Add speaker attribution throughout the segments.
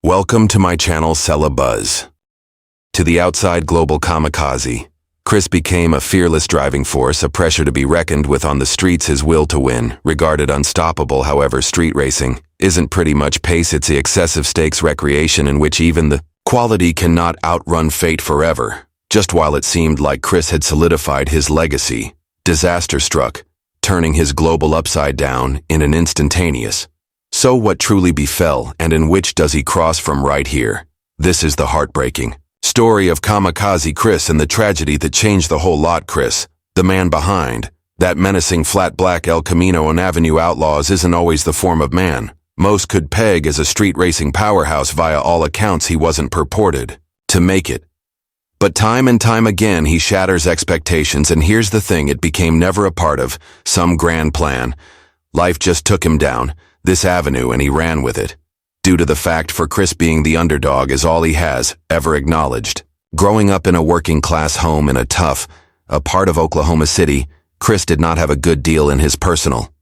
Speaker 1: Welcome to my channel Sella Buzz. To the outside global kamikaze, Chris became a fearless driving force, a pressure to be reckoned with on the streets, his will to win, regarded unstoppable. However, street racing isn't pretty much pace, it's the excessive stakes recreation in which even the quality cannot outrun fate forever. Just while it seemed like Chris had solidified his legacy, disaster struck, turning his global upside down in an instantaneous. So what truly befell, and in which does he cross from right here? This is the heartbreaking story of Kamikaze Chris and the tragedy that changed the whole lot. Chris, the man behind that menacing flat black El Camino and Avenue Outlaws, isn't always the form of man most could peg as a street racing powerhouse. Via all accounts, he wasn't purported to make it. But time and time again, he shatters expectations, and here's the thing, it became never a part of some grand plan. Life just took him down this avenue and he ran with it. Due to the fact for Chris being the underdog is all he has ever acknowledged. Growing up in a working class home in a part of Oklahoma City, Chris did not have a good deal in his personal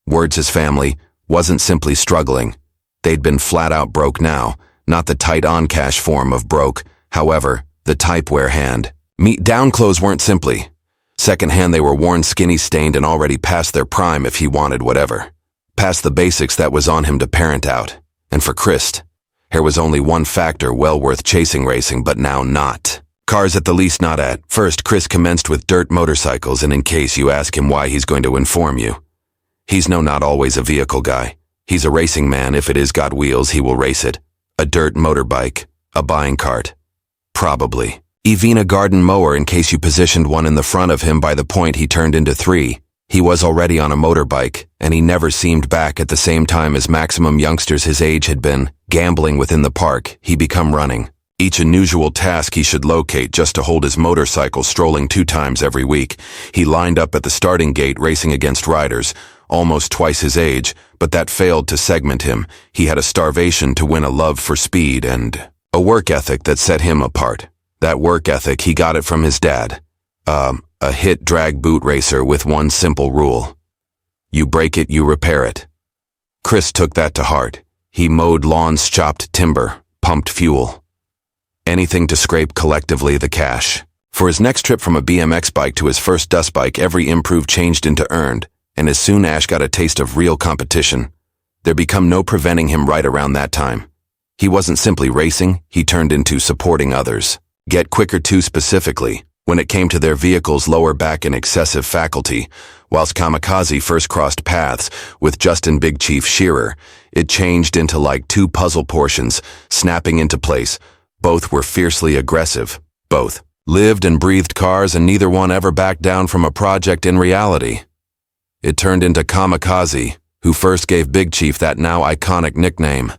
Speaker 1: words. His family wasn't simply struggling. They'd been flat out broke now, not the tight on cash form of broke, however, the type where hand-me-down clothes weren't simply secondhand. They were worn, skinny, stained, and already past their prime if he wanted whatever. Past the basics that was on him to parent out. And for Chris, there was only one factor well worth chasing: racing, but now not cars, at the least not at first. Chris commenced with dirt motorcycles, and in case you ask him why, he's going to inform you. He's not always a vehicle guy. He's a racing man. If it is got wheels, he will race it. A dirt motorbike, a buying cart, probably even a garden mower in case you positioned one in the front of him. By the point he turned into 3, he was already on a motorbike, and he never seemed back. At the same time as maximum youngsters his age had been gambling within the park, he become running each unusual task he should locate just to hold his motorcycle, strolling 2 times every week. He lined up at the starting gate racing against riders almost twice his age, but that failed to segment him. He had a starvation to win, a love for speed, and a work ethic that set him apart. That work ethic, he got it from his dad. A hit drag boot racer with one simple rule: you break it, you repair it. Chris took that to heart. He mowed lawns, chopped timber, pumped fuel. Anything to scrape collectively the cash. For his next trip, from a BMX bike to his first dust bike, every improve changed into earned, and as soon as got a taste of real competition, there become no preventing him. Right around that time, he wasn't simply racing, he turned into supporting others. Get quicker too, specifically when it came to their vehicles' lower back and excessive faculty. Whilst Kamikaze first crossed paths with Justin Big Chief Shearer, it changed into like 2 puzzle portions, snapping into place. Both were fiercely aggressive. Both lived and breathed cars, and neither one ever backed down from a project. In reality, it turned into Kamikaze, who first gave Big Chief that now iconic nickname.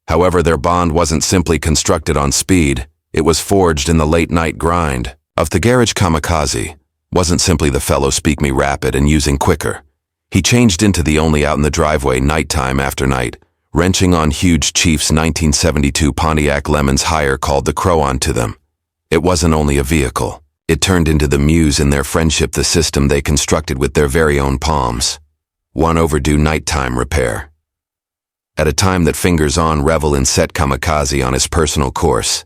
Speaker 1: However, their bond wasn't simply constructed on speed, it was forged in the late-night grind of the garage. Kamikaze wasn't simply the fellow speak me rapid and using quicker. He changed into the only out in the driveway nighttime after night, wrenching on huge Chief's 1972 Pontiac Lemons hire called the Crow onto them. It wasn't only a vehicle. It turned into the muse in their friendship, the system they constructed with their very own palms. One overdue nighttime repair. At a time that fingers on revel in set Kamikaze on his personal course.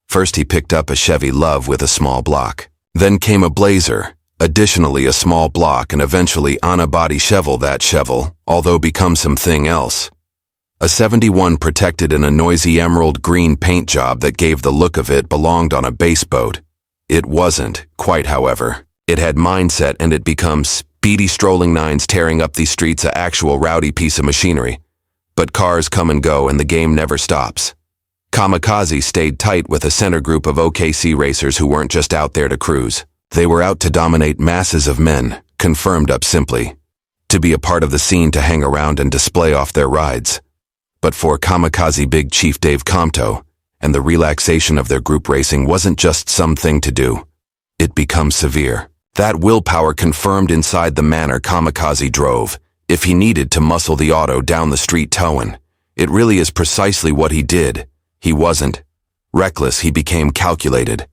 Speaker 1: First he picked up a Chevy Love with a small block. Then came a Blazer, additionally a small block, and eventually on a body Chevel. That Chevel, although become something else. A 71 protected in a noisy emerald green paint job that gave the look of it belonged on a base boat. It wasn't, quite however. It had mindset, and it becomes speedy strolling 9s tearing up these streets, a actual rowdy piece of machinery. But cars come and go and the game never stops. Kamikaze stayed tight with a center group of OKC racers who weren't just out there to cruise. They were out to dominate masses of men, confirmed up simply to be a part of the scene, to hang around and display off their rides. But for Kamikaze Big Chief Dave Comto, and the relaxation of their group racing wasn't just something to do. It becomes severe. That willpower confirmed inside the manner Kamikaze drove. If he needed to muscle the auto down the street towing, it really is precisely what he did. He wasn't reckless, he became calculated.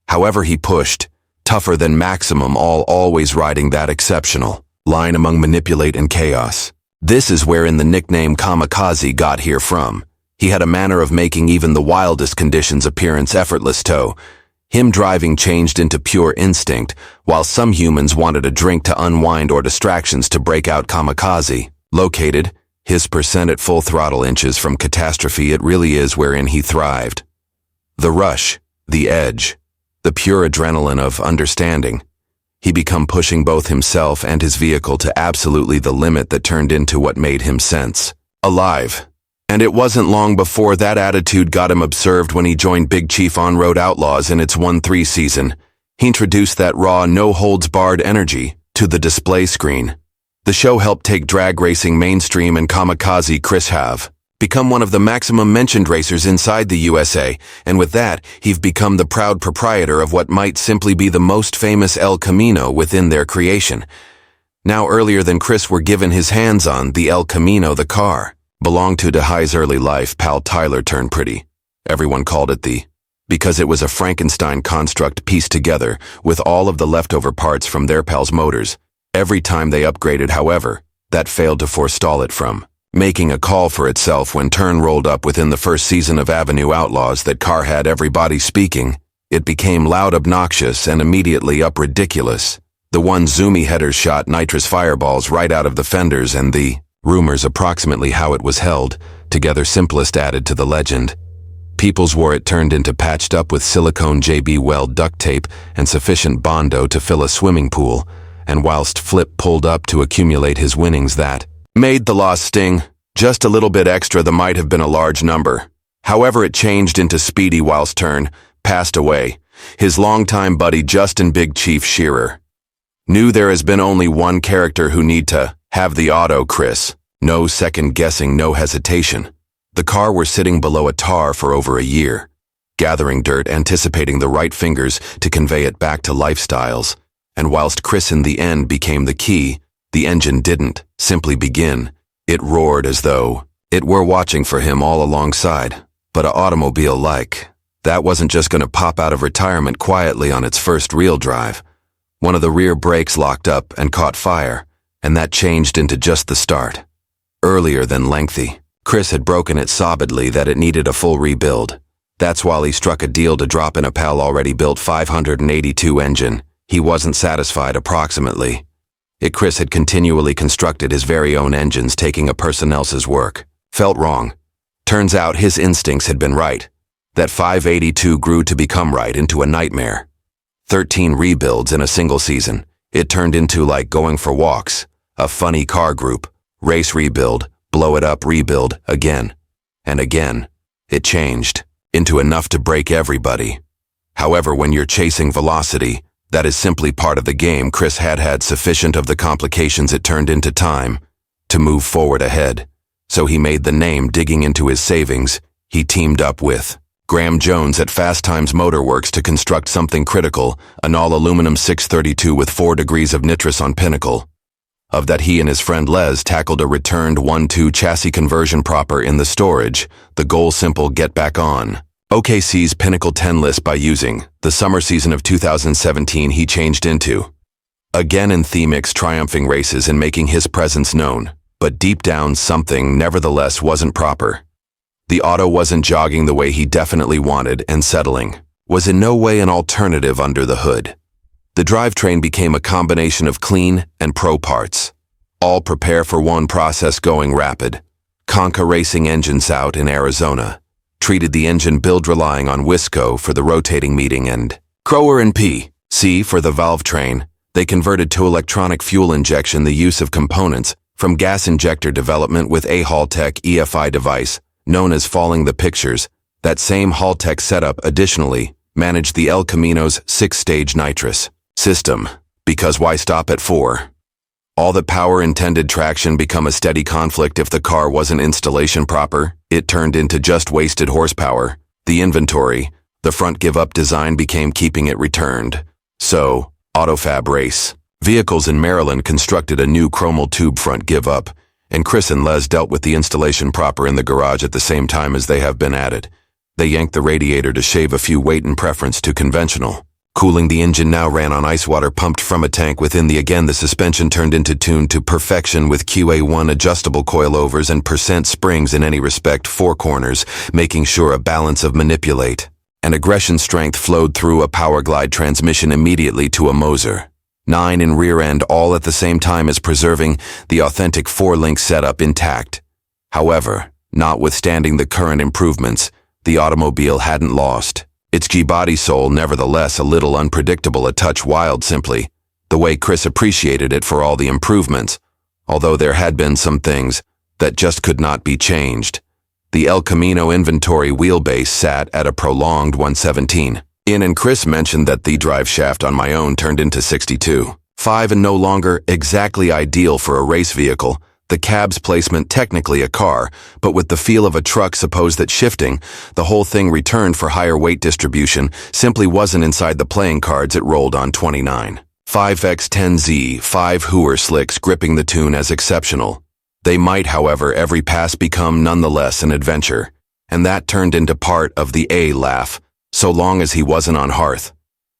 Speaker 1: However, he pushed, tougher than maximum, always riding that exceptional line among manipulate and chaos. This is wherein the nickname Kamikaze got here from. He had a manner of making even the wildest conditions appearance effortless to. Him driving changed into pure instinct, while some humans wanted a drink to unwind or distractions to break out Kamikaze. Located, his percent at full throttle inches from catastrophe, it really is wherein he thrived. The rush, the edge, the pure adrenaline of understanding. He become pushing both himself and his vehicle to absolutely the limit that turned into what made him sense alive. And it wasn't long before that attitude got him observed when he joined Big Chief on Road Outlaws in its 1-3 season. He introduced that raw, no-holds-barred energy to the display screen. The show helped take drag racing mainstream, and Kamikaze Chris have become one of the maximum mentioned racers inside the USA, and with that, he've become the proud proprietor of what might simply be the most famous El Camino within their creation. Now earlier than Chris were given his hands on the El Camino, the car belonged to DeHai's early life pal Tyler turned pretty. Everyone called it because it was a Frankenstein construct pieced together with all of the leftover parts from their pal's motors. Every time they upgraded, however, that failed to forestall it from making a call for itself. When turn rolled up within the first season of Avenue Outlaws, that car had everybody speaking. It became loud, obnoxious, and immediately up ridiculous. The one zoomy header shot nitrous fireballs right out of the fenders, and the rumors approximately how it was held together simplest added to the legend. Peoples wore it turned into patched up with silicone JB Weld duct tape and sufficient Bondo to fill a swimming pool, and whilst Flip pulled up to accumulate his winnings, that made the loss sting just a little bit extra. The might have been a large number. However, it changed into Speedy whilst Turn passed away. His longtime buddy Justin Big Chief Shearer knew there has been only one character who need to have the auto, Chris. No second guessing, no hesitation. The car were sitting below a tar for over a year, gathering dirt, anticipating the right fingers to convey it back to lifestyles. And whilst Chris in the end became the key, the engine didn't simply begin. It roared as though it were watching for him all alongside. But a automobile like that wasn't just gonna pop out of retirement quietly on its first real drive. One of the rear brakes locked up and caught fire, and that changed into just the start. Earlier than lengthy, Chris had broken it solidly that it needed a full rebuild. That's while he struck a deal to drop in a pal already built 582 engine. He wasn't satisfied approximately. Chris had continually constructed his very own engines, taking a person else's work. Felt wrong. Turns out his instincts had been right. That 582 grew to become right into a nightmare. 13 rebuilds in a single season. It turned into like going for walks. A funny car group. Race rebuild, blow it up, rebuild, again. And again. It changed into enough to break everybody. However, when you're chasing velocity, that is simply part of the game. Chris had sufficient of the complications. It turned into time to move forward ahead. So he made the name. Digging into his savings, he teamed up with Graham Jones at Fast Times Motorworks to construct something critical, an all-aluminum 632 with 4 degrees of nitrous on pinnacle. Of that, he and his friend Les tackled a returned 1-2 chassis conversion proper in the storage. The goal simple: get back on OKC's Pinnacle 10 list by using the summer season of 2017. He changed into again in Themix, triumphing races and making his presence known. But deep down, something nevertheless wasn't proper. The auto wasn't jogging the way he definitely wanted, and settling was in no way an alternative under the hood. The drivetrain became a combination of clean and pro parts. All prepare for one process going rapid. Conca Racing Engines out in Arizona treated the engine build relying on Wisco for the rotating meeting and Crower and P.C. for the valve train. They converted to electronic fuel injection, the use of components from gas injector development with a Haltech EFI device known as Falling the Pictures. That same Haltech setup additionally managed the El Camino's 6-stage nitrous system, because why stop at 4? All the power intended traction become a steady conflict. If the car wasn't installation proper, it turned into just wasted horsepower. The inventory, the front give-up design became keeping it returned. So, Autofab Race Vehicles in Maryland constructed a new chromal tube front give-up, and Chris and Les dealt with the installation proper in the garage at the same time as they have been added. They yanked the radiator to shave a few weight in preference to conventional Cooling the engine now ran on ice water pumped from a tank within the suspension turned into tuned to perfection with QA1 adjustable coilovers and percent springs in any respect 4 corners, making sure a balance of manipulate and aggression strength flowed through a power glide transmission immediately to a Moser. 9 in rear end all at the same time as preserving the authentic 4-link setup intact. However, notwithstanding the current improvements, the automobile hadn't lost its G-body soul, nevertheless a little unpredictable, a touch wild simply, the way Chris appreciated it for all the improvements, although there had been some things that just could not be changed. The El Camino inventory wheelbase sat at a prolonged 117. And Chris mentioned that the drive shaft on my own turned into 62.5 and no longer exactly ideal for a race vehicle. The cab's placement technically a car, but with the feel of a truck, suppose that shifting, the whole thing returned for higher weight distribution, simply wasn't inside the playing cards it rolled on 29. 5x10Z, 5 Hooer slicks gripping the tune as exceptional. They might, however, every pass become nonetheless an adventure, and that turned into part of the laugh, so long as he wasn't on hearth.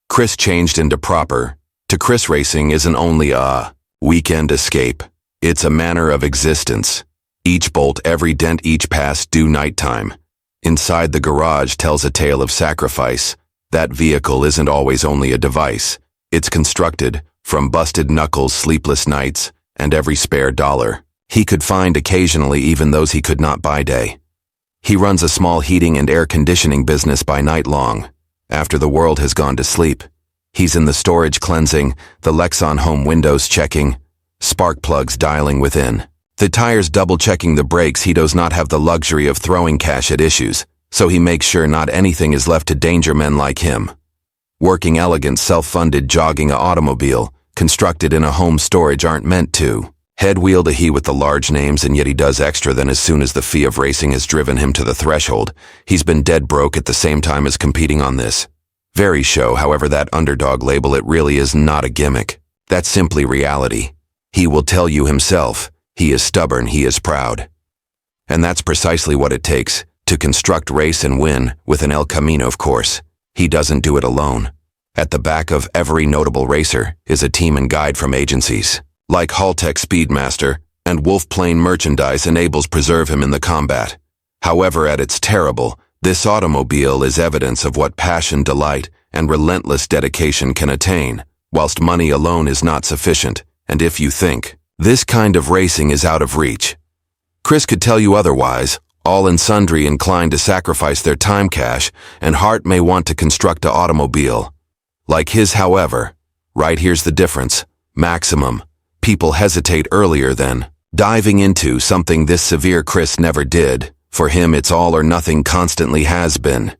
Speaker 1: Chris changed into proper. To Chris, racing isn't only a weekend escape. It's a manner of existence. Each bolt, every dent, each pass due nighttime. Inside the garage tells a tale of sacrifice. That vehicle isn't always only a device. It's constructed from busted knuckles, sleepless nights, and every spare dollar he could find, occasionally even those he could not by day. He runs a small heating and air conditioning business by night long. After the world has gone to sleep, he's in the storage cleansing, the Lexan home windows checking, spark plugs dialing within, the tires double-checking the brakes. He does not have the luxury of throwing cash at issues, so he makes sure not anything is left to danger men like him. Working elegant, self-funded jogging automobile, constructed in a home storage aren't meant to head wheel to he with the large names, and yet he does extra than as soon as the fee of racing has driven him to the threshold. He's been dead broke at the same time as competing on this very show. However, that underdog label, it really is not a gimmick. That's simply reality. He will tell you himself, he is stubborn, he is proud. And that's precisely what it takes to construct, race, and win with an El Camino, of course. He doesn't do it alone. At the back of every notable racer is a team and guide from agencies like Haltech Speedmaster and Wolf Plane Merchandise enables preserve him in the combat. However, at its terrible, this automobile is evidence of what passion, delight, and relentless dedication can attain, whilst money alone is not sufficient. And if you think this kind of racing is out of reach, Chris could tell you otherwise. All and sundry inclined to sacrifice their time, cash, and heart may want to construct an automobile like his. However, right here's the difference. Maximum people hesitate earlier than diving into something this severe. Chris never did. For him, it's all or nothing, constantly has been.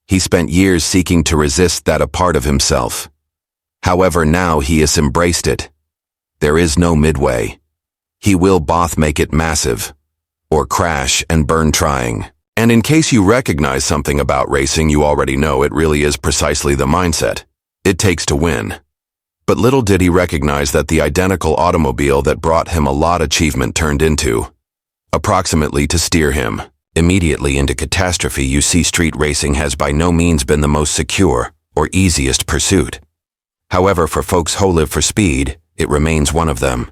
Speaker 1: He spent years seeking to resist that a part of himself. However, now he has embraced it. There is no midway. He will both make it massive, or crash and burn trying. And in case you recognize something about racing, you already know it really is precisely the mindset it takes to win. But little did he recognize that the identical automobile that brought him a lot of achievement turned into approximately to steer him immediately into catastrophe. You see, street racing has by no means been the most secure or easiest pursuit. However, for folks who live for speed, it remains one of them.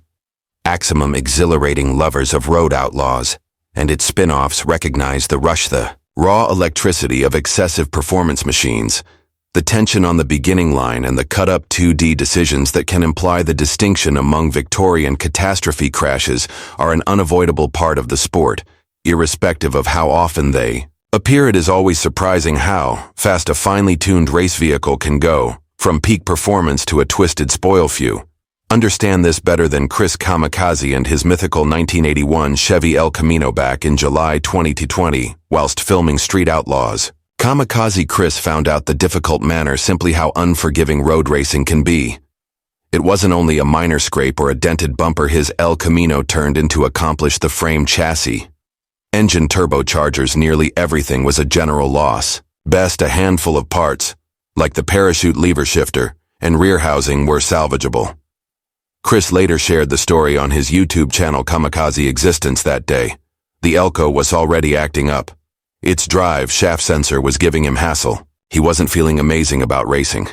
Speaker 1: Maximum exhilarating lovers of Road Outlaws and its spin-offs recognize the rush, the raw electricity of excessive performance machines, the tension on the beginning line, and the cut-up 2D decisions that can imply the distinction among Victorian catastrophe crashes are an unavoidable part of the sport, irrespective of how often they appear. It is always surprising how fast a finely tuned race vehicle can go from peak performance to a twisted spoil few. Understand this better than Chris Kamikaze and his mythical 1981 Chevy El Camino back in July 2020, whilst filming Street Outlaws. Kamikaze Chris found out the difficult manner, simply how unforgiving road racing can be. It wasn't only a minor scrape or a dented bumper his El Camino turned into accomplish the frame, chassis, engine, turbochargers, nearly everything was a general loss. Best a handful of parts, like the parachute, lever shifter, and rear housing, were salvageable. Chris later shared the story on his YouTube channel Kamikaze Existence that day. The Elco was already acting up. Its drive shaft sensor was giving him hassle. He wasn't feeling amazing about racing.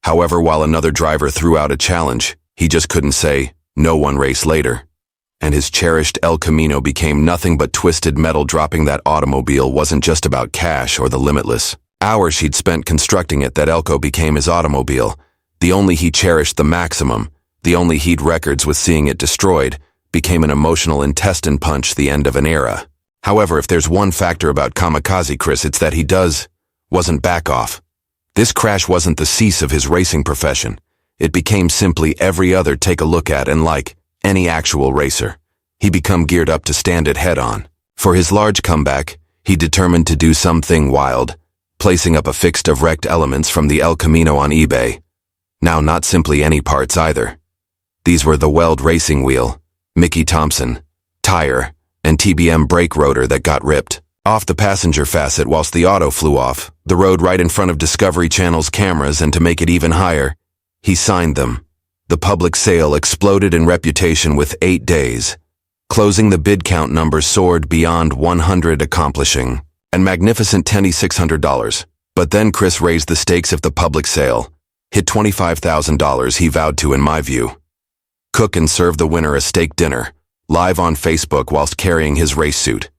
Speaker 1: However, while another driver threw out a challenge, he just couldn't say, "No, one race later." And his cherished El Camino became nothing but twisted metal. Dropping that automobile wasn't just about cash or the limitless hours he'd spent constructing it. That Elco became his automobile, the only he cherished the maximum, the only he'd records with seeing it destroyed, became an emotional intestine punch, the end of an era. However, if there's one factor about Kamikaze Chris, it's that he wasn't back off. This crash wasn't the cease of his racing profession. It became simply every other. Take a look at, and like any actual racer, he become geared up to stand it head on. For his large comeback, he determined to do something wild, placing up a fixed of wrecked elements from the El Camino on eBay. Now, not simply any parts either. These were the Weld racing wheel, Mickey Thompson tire, and TBM brake rotor that got ripped off the passenger facet whilst the auto flew off the road right in front of Discovery Channel's cameras. And to make it even higher, he signed them. The public sale exploded in reputation with 8 days. Closing, the bid count numbers soared beyond 100, accomplishing an magnificent $2,600. But then Chris raised the stakes. If the public sale hit $25,000, he vowed to, in my view, cook and serve the winner a steak dinner, live on Facebook whilst carrying his race suit.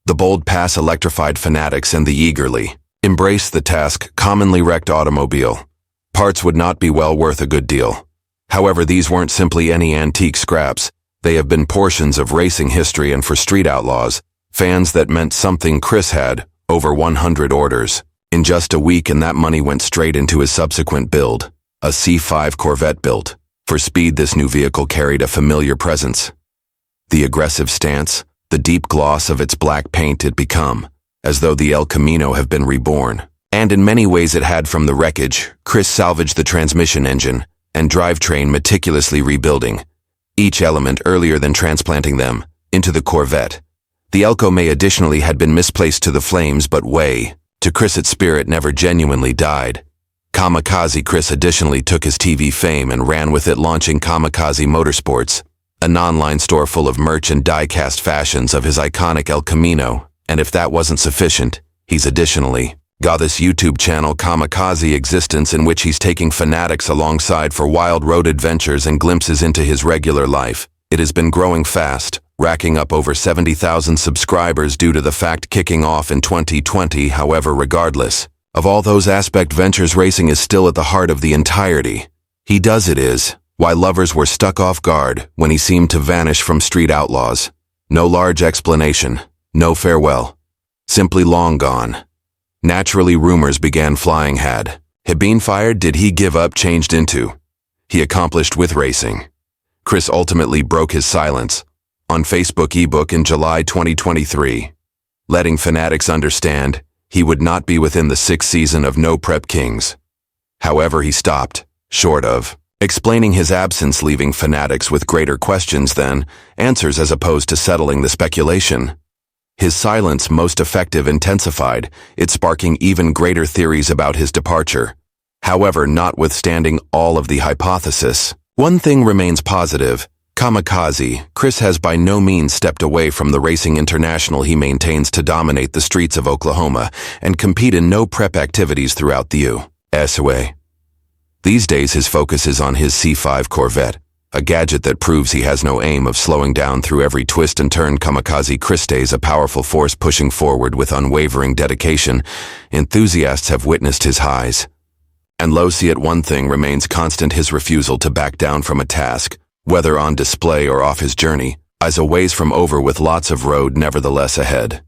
Speaker 1: The bold pass electrified fanatics, and they eagerly embraced the task. Commonly wrecked automobile parts would not be well worth a good deal. However, these weren't simply any antique scraps. They have been portions of racing history, and for Street Outlaws fans, that meant something. Chris had over 100 orders in just a week, and that money went straight into his subsequent build, a C5 Corvette built for speed. This new vehicle carried a familiar presence. The aggressive stance, the deep gloss of its black paint, it become as though the El Camino have been reborn. And in many ways it had. From the wreckage, Chris salvaged the transmission, engine, and drivetrain, meticulously rebuilding each element earlier than transplanting them into the Corvette. The Elco may additionally had been misplaced to the flames, but to Chris its spirit never genuinely died. Kamikaze Chris additionally took his TV fame and ran with it, launching Kamikaze Motorsports, an online store full of merch and die-cast fashions of his iconic El Camino. And if that wasn't sufficient, he's additionally got this YouTube channel, Kamikaze Existence, in which he's taking fanatics alongside for wild road adventures and glimpses into his regular life. It has been growing fast, racking up over 70,000 subscribers due to the fact kicking off in 2020. However, regardless of all those aspect ventures, racing is still at the heart of the entirety. He does it is why lovers were stuck off guard when he seemed to vanish from Street Outlaws. No large explanation, no farewell, simply long gone. Naturally, rumors began flying. Had he been fired? Did he give up? Changed into he accomplished with racing? Chris ultimately broke his silence on Facebook ebook in July 2023, letting fanatics understand he would not be within the 6th season of No Prep Kings. However, he stopped short of explaining his absence, leaving fanatics with greater questions than answers, as opposed to settling the speculation. His silence, most effective, intensified it, sparking even greater theories about his departure. However, notwithstanding all of the hypothesis, one thing remains positive. Kamikaze Chris has by no means stepped away from the racing international he maintains to dominate the streets of Oklahoma and compete in no prep activities throughout the U.S. These days his focus is on his C5 Corvette, a gadget that proves he has no aim of slowing down. Through every twist and turn, Kamikaze Chris stays a powerful force, pushing forward with unwavering dedication. Enthusiasts have witnessed his highs and lows, yet one thing remains constant: his refusal to back down from a task, whether on display or off his journey, is a ways from over, with lots of road nevertheless ahead.